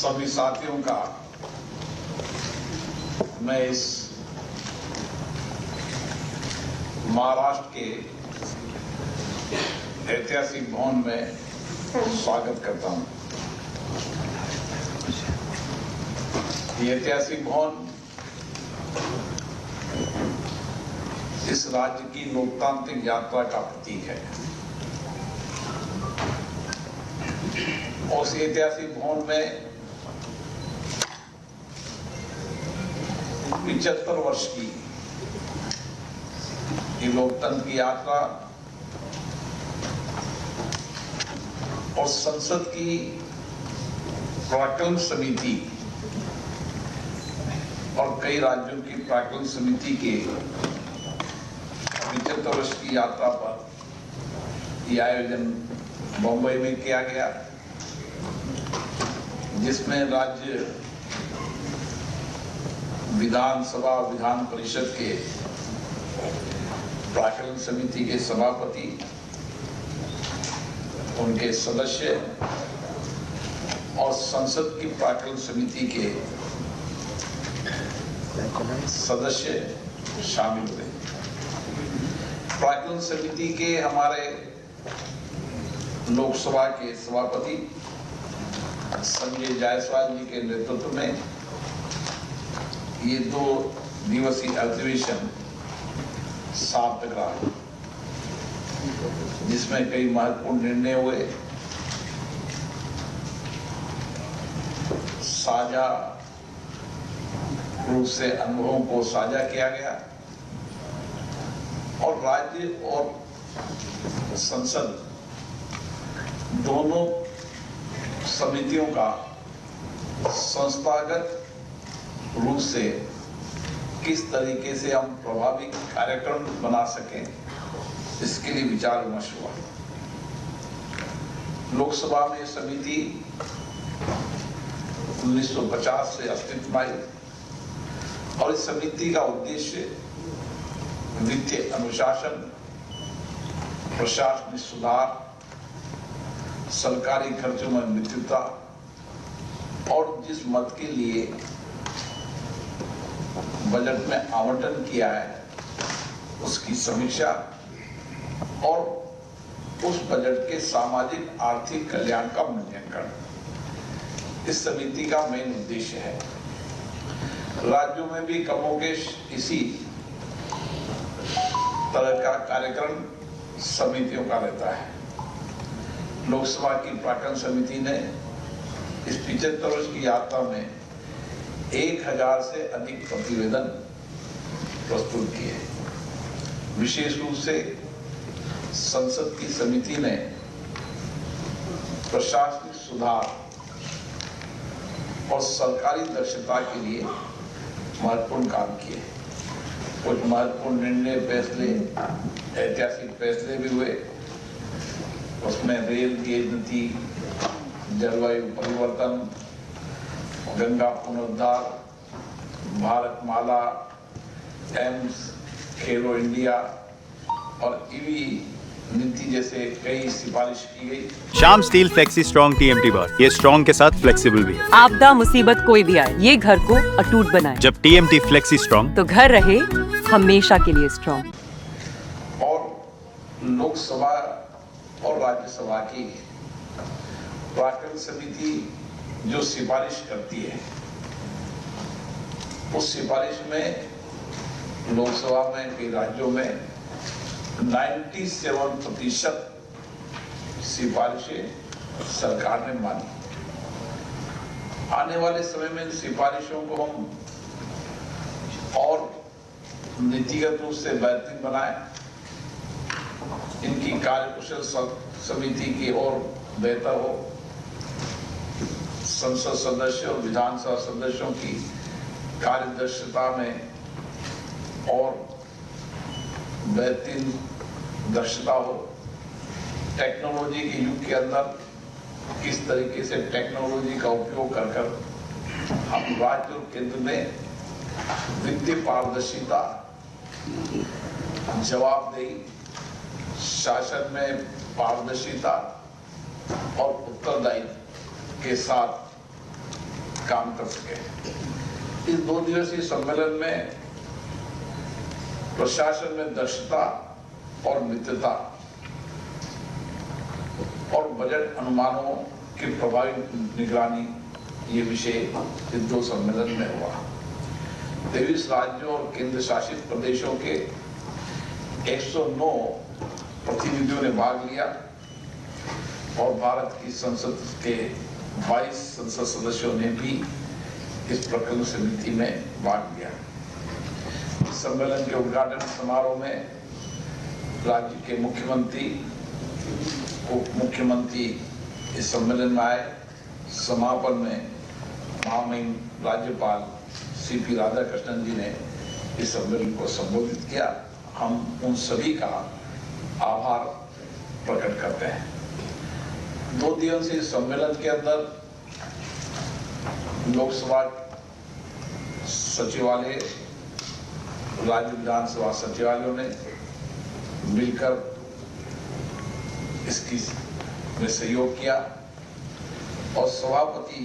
सभी साथियों का मैं इस महाराष्ट्र के ऐतिहासिक भवन में स्वागत करता हूं। ये ऐतिहासिक भवन इस राज्य की लोकतांत्रिक यात्रा का प्रतीक है। उस ऐतिहासिक भवन में 75 वर्ष की ये लोकतंत्र की यात्रा और संसद की प्राक्कलन समिति और कई राज्यों की प्राक्कलन समिति के 75 वर्ष की यात्रा पर यह आयोजन मुंबई में किया गया, जिसमें राज्य विधानसभा विधान परिषद के प्राक्कलन समिति के सभापति, उनके सदस्य और संसद की प्राक्कलन समिति के सदस्य शामिल हुए। प्राक्कलन समिति के हमारे लोकसभा के सभापति संजय जायसवाल जी के नेतृत्व में ये 2 दिवसीय अधिवेशन सार्थक रहा, जिसमें कई महत्वपूर्ण निर्णय हुए। साझा रूप से अनुभवों को साझा किया गया और राज्य और संसद दोनों समितियों का संस्थागत रूप से किस तरीके से हम प्रभावी कार्यक्रम बना सकें, इसके लिए विचार विमर्श हुआ। लोकसभा में समिति 1950 से अस्तित्व में आई और इस समिति का उद्देश्य वित्तीय अनुशासन, प्रशासनिक सुधार, सरकारी खर्चों में मित्रता और जिस मद के लिए बजट में आवंटन किया है उसकी समीक्षा और उस बजट के सामाजिक आर्थिक कल्याण का मूल्यांकन इस समिति का मेन उद्देश्य है। राज्यों में भी कमोबेश इसी तरह का कार्यक्रम समितियों का रहता है। लोकसभा की प्राक्कलन समिति ने इस 75 वर्ष की यात्रा में 1000 से अधिक प्रतिवेदन प्रस्तुत किए। विशेष रूप से संसद की समिति ने प्रशासनिक सुधार और सरकारी दक्षता के लिए महत्वपूर्ण काम किए। कुछ महत्वपूर्ण निर्णय, फैसले, ऐतिहासिक फैसले भी हुए। उसमें रेल गेज नीति, जलवायु परिवर्तन, गंगा पुनरुद्धार, भारत माला, एम्स, खेलो इंडिया और ईवी नीति जैसे कई सिफारिश की गई। Shyam steel flexi strong TMT बार, ये स्ट्रॉन्ग के साथ फ्लेक्सिबल भी है। आपदा मुसीबत कोई भी आए, ये घर को अटूट बनाए। जब टीएमटी फ्लेक्सी स्ट्रॉन्ग, तो घर रहे हमेशा के लिए स्ट्रॉन्ग। और लोकसभा और राज्यसभा की प्राक्कलन समिति जो सिफारिश करती है, उस सिफारिश में लोकसभा में कई राज्यों में 97% सिफारिशें सरकार ने मानी। आने वाले समय में इन सिफारिशों को हम और नीतिगत रूप से बेहतरीन बनाएं, इनकी कार्यकुशल समिति की और बेहतर हो, संसद सदस्य और विधानसभा सदस्यों की कार्यदक्षता में और बेहतरीन दक्षता हो। टेक्नोलॉजी के युग के अंदर किस तरीके से टेक्नोलॉजी का उपयोग कर हम राज्य और केंद्र में वित्तीय पारदर्शिता, जवाबदेही, शासन में पारदर्शिता और उत्तरदायित्व के साथ काम कर सके। इस 2 दिवसीय सम्मेलन में प्रशासन में दक्षता और मित्रता और बजट अनुमानों की प्रभावी निगरानी, ये विषय इस 2 सम्मेलन में हुआ। 23 राज्यों और केंद्र शासित प्रदेशों के 109 प्रतिनिधियों ने भाग लिया और भारत की संसद के 22 संसद सदस्यों ने भी इस प्रकरण समिति में भाग लिया। इस सम्मेलन के उद्घाटन समारोह में राज्य के मुख्यमंत्री, उप मुख्यमंत्री इस सम्मेलन में आए। समापन में महामहिम राज्यपाल CP राधाकृष्णन जी ने इस सम्मेलन को संबोधित किया। हम उन सभी का आभार प्रकट करते हैं। 2 दिवसीय सम्मेलन के अंदर लोकसभा सचिवालय, राज्य विधानसभा सचिवालयों ने मिलकर इसकी में सहयोग किया और सभापति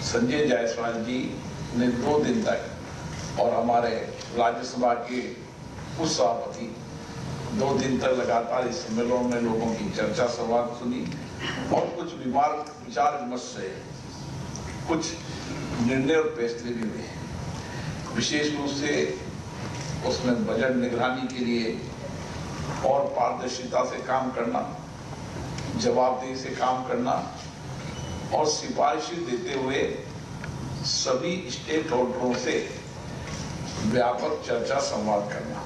संजय जायसवाल जी ने 2 दिन तक और हमारे राज्यसभा के उप सभापति 2 दिन तक लगातार इस सम्मेलन में लोगों की चर्चा संवाद सुनी और कुछ विचार विमर्श से कुछ निर्णय और फैसले भी हुए। विशेष रूप से उसमें बजट निगरानी के लिए और पारदर्शिता से काम करना, जवाबदेही से काम करना और सिफारिशें देते हुए सभी स्टेक होल्डरों से व्यापक चर्चा संवाद करना,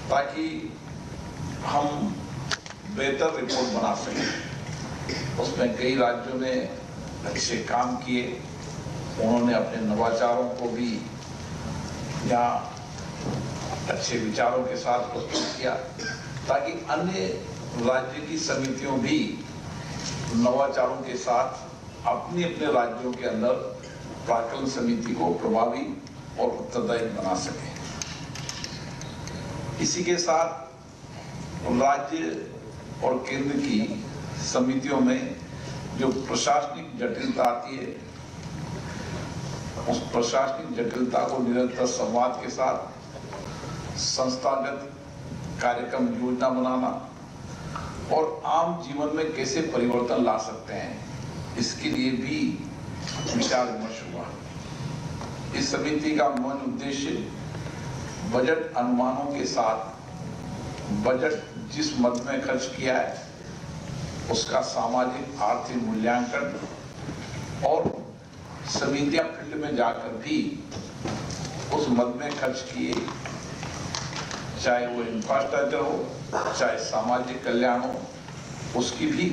ताकि हम बेहतर रिपोर्ट बना सकें। उसमें कई राज्यों ने अच्छे काम किए, उन्होंने अपने नवाचारों को भी यहाँ अच्छे विचारों के साथ प्रस्तुत किया, ताकि अन्य राज्य की समितियों भी नवाचारों के साथ अपने अपने राज्यों के अंदर प्राक्कलन समिति को प्रभावी और उत्तरदायी बना सके। इसी के साथ राज्य और केंद्र की समितियों में जो प्रशासनिक जटिलता आती है, उस प्रशासनिक जटिलता को निरंतर संवाद के साथ संस्थागत कार्यक्रम योजना बनाना और आम जीवन में कैसे परिवर्तन ला सकते हैं, इसके लिए भी विचार विमर्श हुआ। इस समिति का मूल उद्देश्य बजट अनुमानों के साथ बजट जिस मद में खर्च किया है उसका सामाजिक आर्थिक मूल्यांकन और समितियां फील्ड में जाकर भी उस मद में खर्च किए, चाहे वो इंफ्रास्ट्रक्चर हो, चाहे सामाजिक कल्याण हो, उसकी भी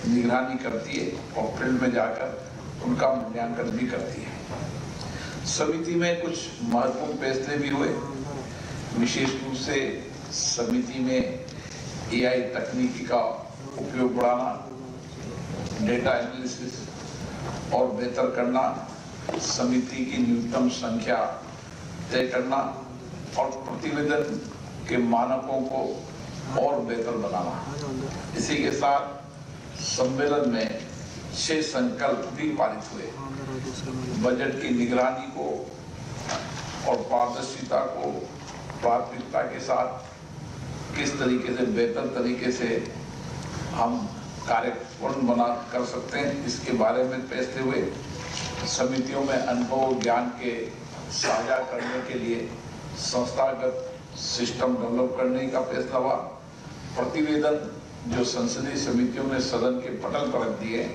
निगरानी करती है और फील्ड में जाकर उनका मूल्यांकन भी करती है। समिति में कुछ महत्वपूर्ण फैसले भी हुए। विशेष रूप से समिति में AI तकनीकी का उपयोग बढ़ाना, डेटा एनालिसिस और बेहतर करना, समिति की न्यूनतम संख्या तय करना और प्रतिवेदन के मानकों को और बेहतर बनाना। इसी के साथ सम्मेलन में 6 संकल्प भी पारित हुए। बजट की निगरानी को और पारदर्शिता को प्राथमिकता के साथ किस तरीके से बेहतर तरीके से हम कार्यपूर्ण बना कर सकते हैं, इसके बारे में फैसले हुए। समितियों में अनुभव ज्ञान के साझा करने के लिए संस्थागत सिस्टम डेवलप करने का फैसला हुआ। प्रतिवेदन जो संसदीय समितियों ने सदन के पटल पर रख दिए,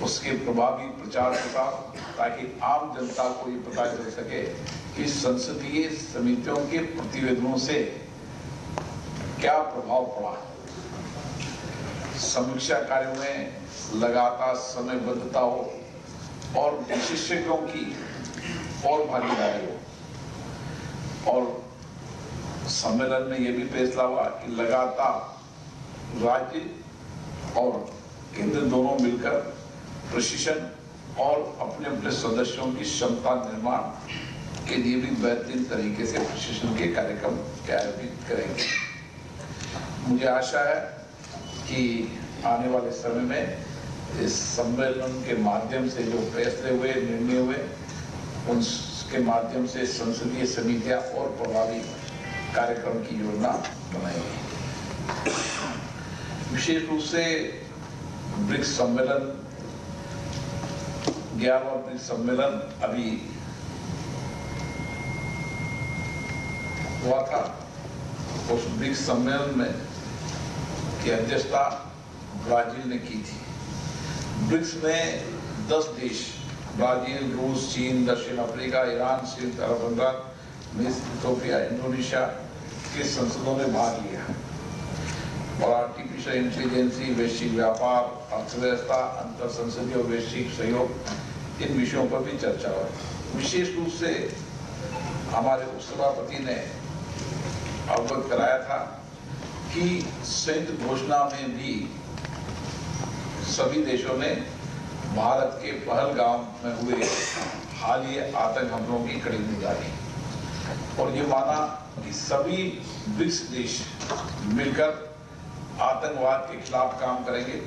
उसके प्रभावी प्रचार प्रसार, ताकि आम जनता को ये पता चल सके कि संसदीय समितियों के प्रतिवेदनों से क्या प्रभाव पड़ा। समीक्षा कार्यों में लगातार समयबद्धता हो और विशेषज्ञों की और भागीदारी हो। और सम्मेलन में यह भी फैसला हुआ कि लगातार राज्य और केंद्र दोनों मिलकर प्रशिक्षण और अपने अपने सदस्यों की क्षमता निर्माण के लिए भी बेहतरीन तरीके से प्रशिक्षण के कार्यक्रम आयोजित करेंगे। मुझे आशा है कि आने वाले समय में इस सम्मेलन के माध्यम से जो फैसले हुए, निर्णय हुए, उनके माध्यम से संसदीय समितियां और प्रभावी कार्यक्रम की योजना बनाएंगी। विशेष रूप से ब्रिक्स सम्मेलन, 11वां ब्रिक्स सम्मेलन अभी हुआ था। उस ब्रिक्स सम्मेलन में की अध्यक्षता ब्राजील ने की थी। ब्रिक्स में 10 देश ब्राजील, रूस, चीन, दक्षिण अफ्रीका, ईरान, संयुक्त अरब अमीरात, मिस्र, इथियोपिया, इंडोनेशिया के संसदों ने भाग लिया और आर्टिफिशियल इंटेलिजेंसी, वैश्विक व्यापार, अर्थव्यवस्था, अंतर संसदीय और वैश्विक सहयोग, इन विषयों पर भी चर्चा हुई। विशेष रूप से हमारे उपसभापति ने अवगत कराया था कि संयुक्त घोषणा में भी सभी देशों ने भारत के पहलगाम में हुए हालिया आतंक हमलों की कड़ी निगरानी और ये माना कि सभी ब्रिक्स देश मिलकर आतंकवाद के खिलाफ काम करेंगे,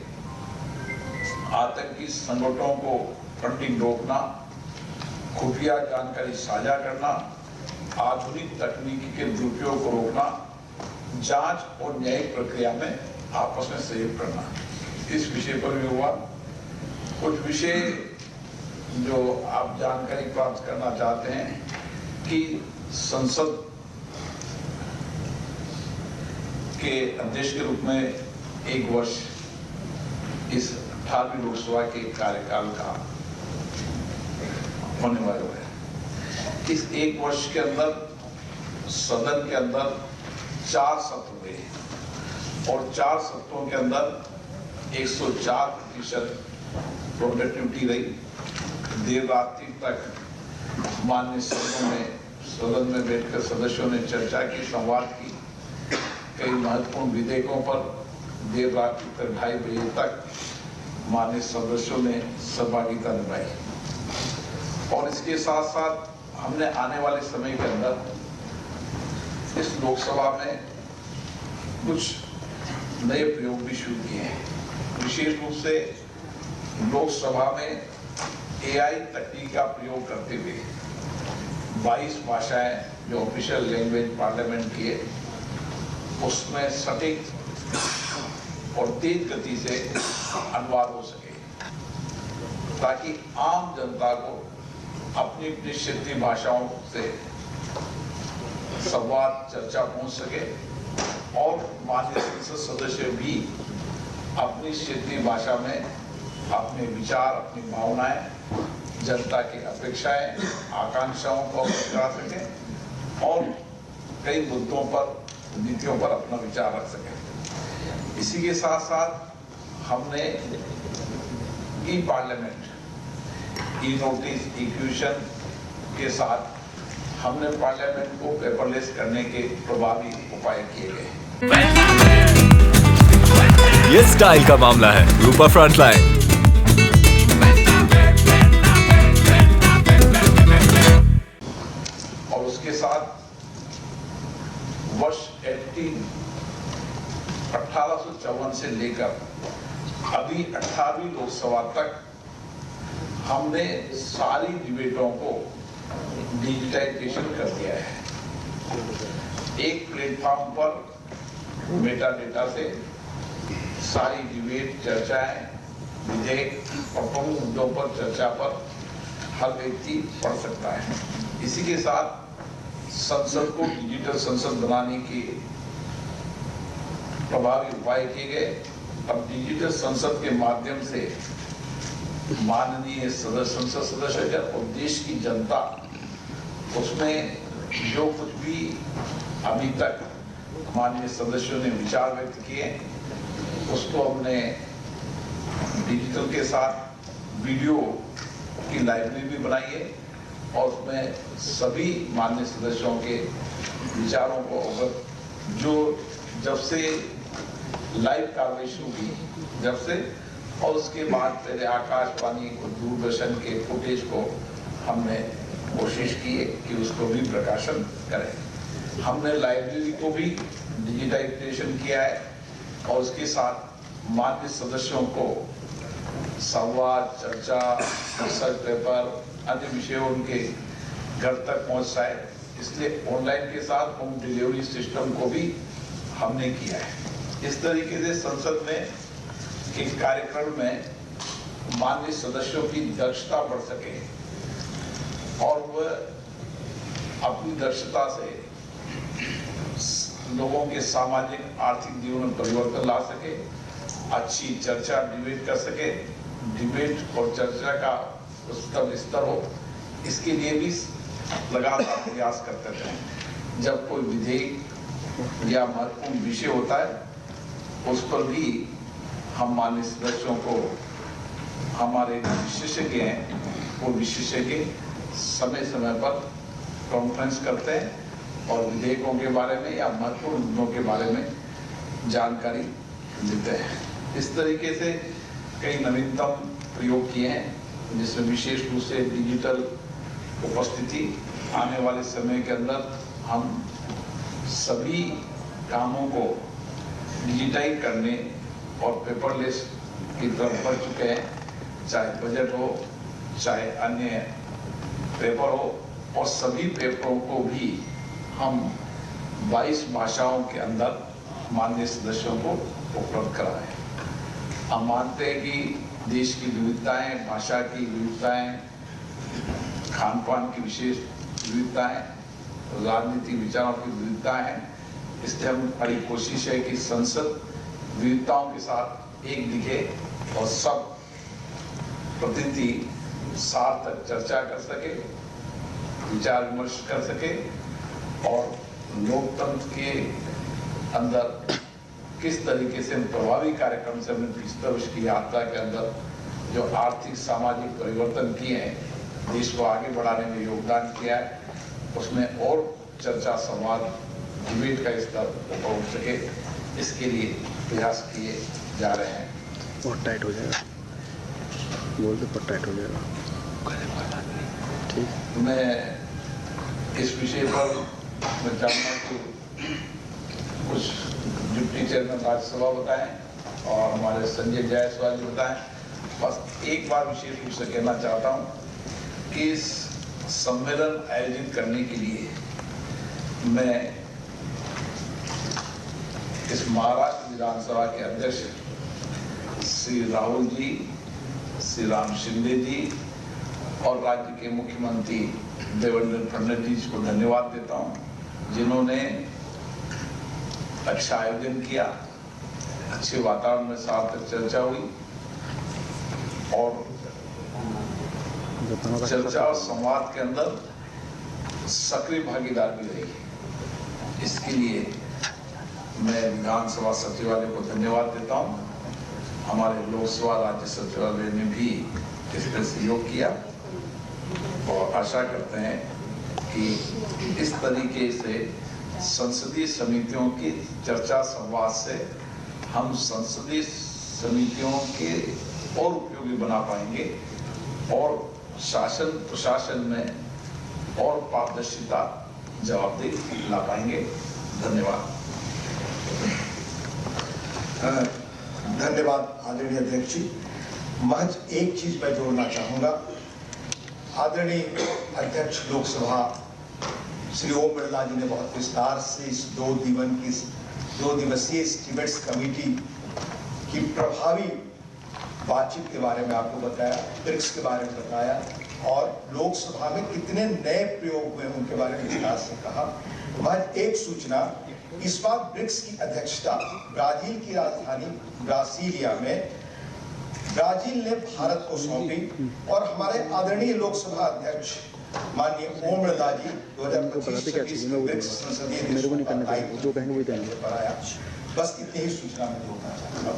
आतंकी संगठनों को फंडिंग रोकना, खुफिया जानकारी साझा करना, आधुनिक तकनीकी के दुरुपयोग को रोकना, जांच और न्यायिक प्रक्रिया में आपस में सहयोग करना, इस विषय पर भी हुआ। कुछ विषय जो आप जानकारी प्राप्त करना चाहते हैं कि संसद के अध्यक्ष के रूप में 1 वर्ष इस 18वीं लोकसभा के कार्यकाल का होने वाला है। इस 1 वर्ष के अंदर सदन के अंदर 4 सत्र हुए और 4 सत्रों के अंदर 104% प्रोडक्टिविटी रही। देर रात्रि तक माननीय सदन में बैठकर सदस्यों ने चर्चा की, संवाद की। कई महत्वपूर्ण विधेयकों पर देर रात्रि तक 2:30 बजे तक माननीय सदस्यों ने सहभागिता निभाई और इसके साथ साथ हमने आने वाले समय के अंदर इस लोकसभा में कुछ नए प्रयोग भी शुरू किए हैं। विशेष रूप से लोकसभा में AI तकनीक का प्रयोग करते हुए 22 भाषाएं जो ऑफिशियल लैंग्वेज पार्लियामेंट की है, उसमें सटीक और तेज गति से अनुवाद हो सके ताकि आम जनता को अपनी अपनी क्षेत्रीय भाषाओं से संवाद, चर्चा पहुंच सके और माननीय संसद सदस्य भी अपनी क्षेत्रीय भाषा में अपने विचार, अपनी भावनाएं, जनता की अपेक्षाएं, आकांक्षाओं को बता सके और कई मुद्दों पर, नीतियों पर अपना विचार रख सके। इसी के साथ साथ हमने ई-पार्लियामेंट, ई-नोटिस, ई-क्वेश्चन के साथ हमने पार्लियामेंट को पेपरलेस करने के प्रभावी उपाय किए गए। ये स्टाइल का मामला है। रूपा फ्रंटलाइन। और उसके साथ वर्ष 1854 से लेकर अभी 18वीं लोकसभा तक हमने सारी डिबेटों को डिजिटाइजेशन कर दिया है। एक प्लेटफॉर्म पर मेटा डेटा से सारी डिबेट, चर्चाएं, विधेयक और प्रमुख मुद्दों पर चर्चा पर हर व्यक्ति पढ़ सकता है। इसी के साथ संसद को डिजिटल संसद बनाने के प्रभावी उपाय किए गए। अब डिजिटल संसद के माध्यम से माननीय संसद सदस्य और देश की जनता उसमें जो कुछ भी अभी तक माननीय सदस्यों ने विचार व्यक्त किए उसको हमने डिजिटल के साथ वीडियो की लाइब्रेरी भी बनाई है और उसमें सभी माननीय सदस्यों के विचारों को जो जब से लाइव कार्रवाई शुरू हुई जब से और उसके बाद पहले आकाशवाणी और दूरदर्शन के फुटेज को हमने कोशिश की है कि उसको भी प्रकाशन करें। हमने लाइब्रेरी को भी डिजिटाइजेशन किया है और उसके साथ मान्य सदस्यों को संवाद, चर्चा, रिसर्च पेपर, अन्य विषय उनके घर तक पहुंच जाए, इसलिए ऑनलाइन के साथ होम डिलीवरी सिस्टम को भी हमने किया है। इस तरीके से संसद में एक कार्यक्रम में माननीय सदस्यों की दक्षता बढ़ सके और वह अपनी दक्षता से लोगों के सामाजिक आर्थिक जीवन में परिवर्तन ला सके, अच्छी चर्चा डिबेट कर सके, डिबेट और चर्चा का उच्चतम स्तर हो, इसके लिए भी लगातार प्रयास करते रहे। जब कोई विधेयक या महत्वपूर्ण विषय होता है उस पर भी हम माननीय सदस्यों को, हमारे विशेषज्ञ हैं, वो विशेषज्ञ समय समय पर कॉन्फ्रेंस करते हैं और विधेयकों के बारे में या महत्वपूर्ण मुद्दों के बारे में जानकारी देते हैं। इस तरीके से कई नवीनतम प्रयोग किए हैं, जिसमें विशेष रूप से डिजिटल उपस्थिति। आने वाले समय के अंदर हम सभी कामों को डिजिटाइज करने और पेपरलेस की तरफ बढ़ चुके हैं, चाहे बजट हो, चाहे अन्य पेपर हो, और सभी पेपरों को भी हम 22 भाषाओं के अंदर माननीय सदस्यों को उपलब्ध कराएं। हम मानते हैं कि देश की विविधताएं, भाषा की विविधताएं, खान पान की विशेष विविधताएं, राजनीतिक विचारों की विविधताएं हैं। इसलिए हमारी कोशिश है कि संसद विविधताओं के साथ एक दिखे और सब प्रतिनिधि सार्थक चर्चा कर सके, विचार विमर्श कर सके और लोकतंत्र के अंदर किस तरीके से प्रभावी कार्यक्रम से हमने 20 वर्ष की यात्रा के अंदर जो आर्थिक सामाजिक परिवर्तन किए हैं, देश को आगे बढ़ाने में योगदान किया है, उसमें और चर्चा, संवाद, डिबेट का स्तर ऊपर उठ सके, इसके लिए प्रयास किए जा रहे हैं। बहुत टाइट हो जाएगा, बोल दो, बहुत टाइट हो जाएगा। ठीक, मैं इस विषय पर मैं चाहूँगा कि कुछ डिप्टी चेयरमैन राज्यसभा बताएं और हमारे संजय जायसवाल जी बताएं। बस एक बार विशेष रूप से कहना चाहता हूँ कि इस सम्मेलन आयोजित करने के लिए मैं इस महाराष्ट्र विधानसभा के अध्यक्ष श्री राहुल जी, श्री राम शिंदे जी और राज्य के मुख्यमंत्री देवेंद्र फडणवीस जी को धन्यवाद देता हूं, जिन्होंने अच्छा आयोजन किया, अच्छे वातावरण में सार्थक चर्चा हुई और चर्चा और संवाद के अंदर सक्रिय भागीदार भी रही। इसके लिए मैं विधानसभा सचिवालय को धन्यवाद देता हूं। हमारे लोकसभा राज्य सचिवालय ने भी इसमें सहयोग किया और आशा करते हैं कि इस तरीके से संसदीय समितियों की चर्चा संवाद से हम संसदीय समितियों के और उपयोगी बना पाएंगे और शासन प्रशासन में और पारदर्शिता, जवाबदेही ला पाएंगे। धन्यवाद। धन्यवाद आदरणीय अध्यक्ष जी। महज एक चीज मैं जोड़ना चाहूंगा। आदरणीय अध्यक्ष लोकसभा श्री ओम बिरला जी ने बहुत विस्तार से इस 2 दिवसीय टिबेट्स कमेटी की प्रभावी बातचीत के बारे में आपको बताया, ब्रिक्स के बारे में बताया और लोकसभा में कितने नए प्रयोग हुए उनके बारे में विस्तार से कहा। महज एक सूचना, इस बार ब्रिक्स की अध्यक्षता ब्राजील की राजधानी ब्रासीलिया में ब्राजील ने भारत को सौंपी और हमारे आदरणीय लोकसभा अध्यक्ष माननीय ओम बिरला जी 2025 ब्रिक्स संसदीय देशों का दायित्व पर आया। बस इतनी ही सूचना मैं जोड़ना चाहूँगा।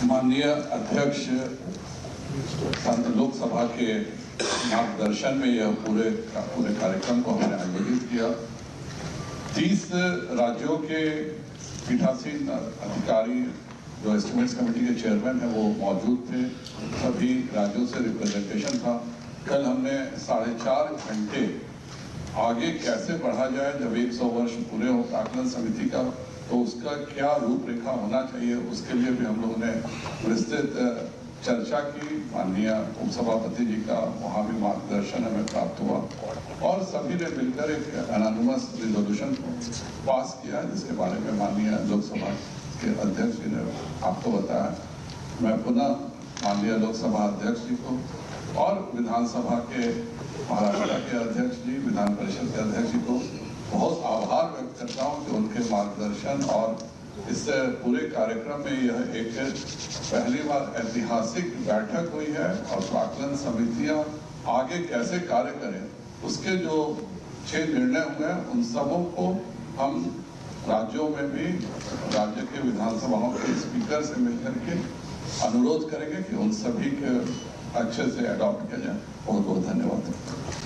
माननीय अध्यक्ष लोकसभा के मार्गदर्शन में यह पूरे कार्यक्रम को हमने आयोजित किया। 30 राज्यों के पीठासीन अधिकारी जो एस्टिमेट्स कमेटी के चेयरमैन हैं वो मौजूद थे। सभी राज्यों से रिप्रेजेंटेशन था कल हमने 4.5 घंटे आगे कैसे बढ़ा जाए जब 100 वर्ष पूरे हो आकलन समिति का, तो उसका क्या रूपरेखा होना चाहिए, उसके लिए भी हम लोगों ने विस्तृत चर्चा की। माननीय उपसभापति जी का वहाँ भी मार्गदर्शन हमें प्राप्त हुआ और सभी ने मिलकर एक एनानिमस रिजोल्यूशन पास किया, जिसके बारे में माननीय लोकसभा के अध्यक्ष जी ने आपको बताया। मैं पुनः माननीय लोकसभा अध्यक्ष जी को और विधानसभा के महाराष्ट्र के अध्यक्ष जी, विधान परिषद के अध्यक्ष जी को बहुत आभार व्यक्त करता हूँ कि उनके मार्गदर्शन और इससे पूरे कार्यक्रम में यह एक पहली बार ऐतिहासिक बैठक हुई है और प्राक्कलन समितियां आगे कैसे कार्य करें उसके जो 6 निर्णय हुए हैं उन सबों को हम राज्यों में भी राज्य के विधानसभाओं के स्पीकर से मिलकर के अनुरोध करेंगे कि उन सभी के अच्छे से अडॉप्ट किया जाए। बहुत बहुत धन्यवाद।